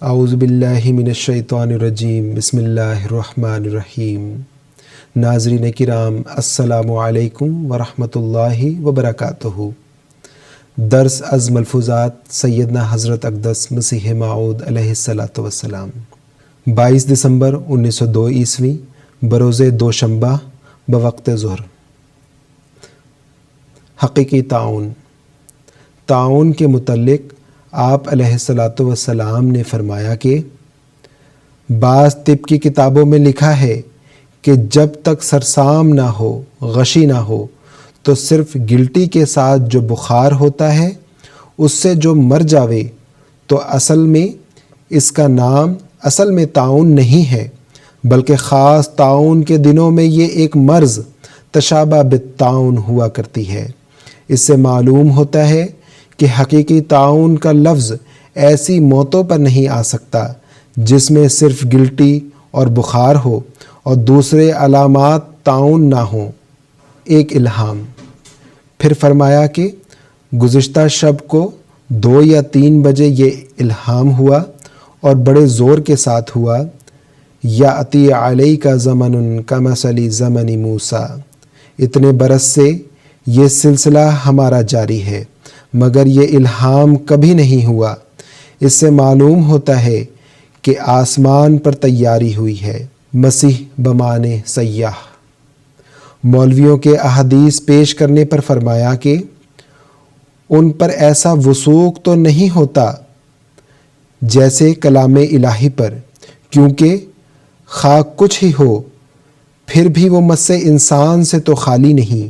اعوذ باللہ من الشیطان الرجیم، بسم اللہ الرحمن الرحیم۔ ناظرین کرام، السلام علیکم ورحمۃ اللہ وبرکاتہ۔ درس از ملفوظات سیدنا حضرت اقدس مسیح موعود علیہ السلام۔ 22 دسمبر 1902 عیسوی، بروز دوشنبہ بوقت ظہر۔ حقیقی تعاون کے متعلق آپ علیہ السلام نے فرمایا کہ بعض طب کی کتابوں میں لکھا ہے کہ جب تک سرسام نہ ہو، غشی نہ ہو، تو صرف گلٹی کے ساتھ جو بخار ہوتا ہے اس سے جو مر جاوے تو اصل میں اس کا نام اصل میں طاعون نہیں ہے، بلکہ خاص طاعون کے دنوں میں یہ ایک مرض تشابہ بالطاعون ہوا کرتی ہے۔ اس سے معلوم ہوتا ہے کہ حقیقی طاعون کا لفظ ایسی موتوں پر نہیں آ سکتا جس میں صرف گلٹی اور بخار ہو اور دوسرے علامات طاعون نہ ہوں۔ ایک الہام۔ پھر فرمایا کہ گزشتہ شب کو 2 یا 3 بجے یہ الہام ہوا اور بڑے زور کے ساتھ ہوا، یاتی علیک زمن کمثل زمن موسیٰ، اتنے برس سے یہ سلسلہ ہمارا جاری ہے مگر یہ الہام کبھی نہیں ہوا۔ اس سے معلوم ہوتا ہے کہ آسمان پر تیاری ہوئی ہے۔ مسیح بمعنی سیاح۔ مولویوں کے احادیث پیش کرنے پر فرمایا کہ ان پر ایسا وثوق تو نہیں ہوتا جیسے کلام الہی پر، کیونکہ خواہ کچھ ہی ہو پھر بھی وہ مس انسان سے تو خالی نہیں،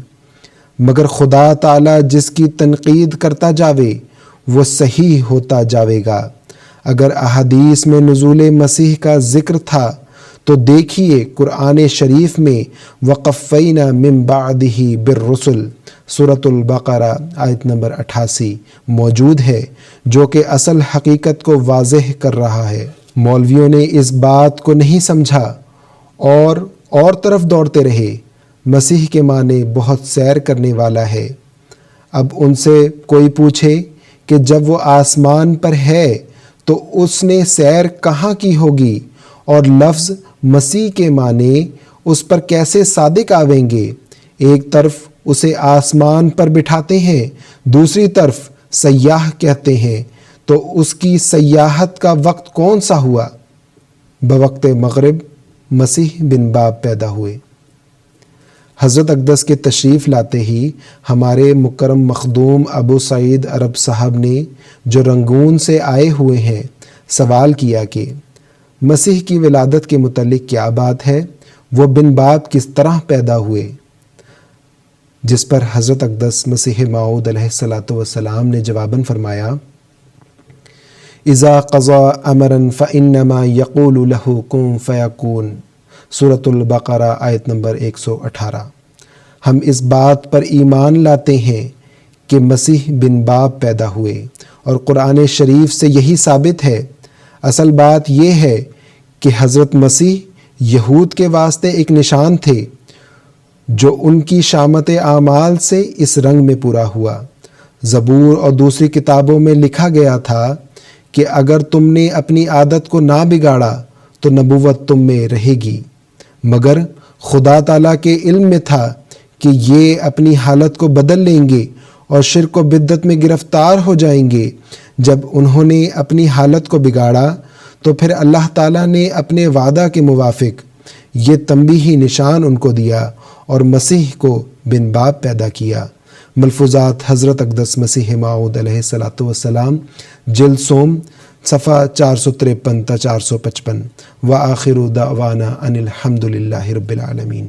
مگر خدا تعالیٰ جس کی تنقید کرتا جاوے وہ صحیح ہوتا جاوے گا۔ اگر احادیث میں نزول مسیح کا ذکر تھا تو دیکھیے قرآن شریف میں وقفینا من بعدہ بالرسل سورۃ البقرہ آیت نمبر 88 موجود ہے، جو کہ اصل حقیقت کو واضح کر رہا ہے۔ مولویوں نے اس بات کو نہیں سمجھا اور طرف دوڑتے رہے۔ مسیح کے معنی بہت سیر کرنے والا ہے۔ اب ان سے کوئی پوچھے کہ جب وہ آسمان پر ہے تو اس نے سیر کہاں کی ہوگی، اور لفظ مسیح کے معنی اس پر کیسے صادق آویں گے؟ ایک طرف اسے آسمان پر بٹھاتے ہیں، دوسری طرف سیاح کہتے ہیں، تو اس کی سیاحت کا وقت کون سا ہوا؟ بوقت مغرب مسیح بن باب پیدا ہوئے۔ حضرت اقدس کے تشریف لاتے ہی ہمارے مکرم مخدوم ابو سعید عرب صاحب نے، جو رنگون سے آئے ہوئے ہیں، سوال کیا کہ مسیح کی ولادت کے متعلق کیا بات ہے، وہ بن باب کس طرح پیدا ہوئے؟ جس پر حضرت اقدس مسیح موعود علیہ السلام نے جواباً فرمایا، اذا قضا امرا فانما یقول له کن فیکون، سورۃ البقرہ آیت نمبر 118۔ ہم اس بات پر ایمان لاتے ہیں کہ مسیح بن باب پیدا ہوئے، اور قرآن شریف سے یہی ثابت ہے۔ اصل بات یہ ہے کہ حضرت مسیح یہود کے واسطے ایک نشان تھے جو ان کی شامت اعمال سے اس رنگ میں پورا ہوا۔ زبور اور دوسری کتابوں میں لکھا گیا تھا کہ اگر تم نے اپنی عادت کو نہ بگاڑا تو نبوت تم میں رہے گی، مگر خدا تعالیٰ کے علم میں تھا کہ یہ اپنی حالت کو بدل لیں گے اور شرک و بدعت میں گرفتار ہو جائیں گے۔ جب انہوں نے اپنی حالت کو بگاڑا تو پھر اللہ تعالیٰ نے اپنے وعدہ کے موافق یہ تنبیہی نشان ان کو دیا اور مسیح کو بن باب پیدا کیا۔ ملفوظات حضرت اقدس مسیح موعود علیہ السلام، جلد سوم، صفحہ 453 تا 455۔ وآخر دعوانا ان الحمد للہ رب العالمین۔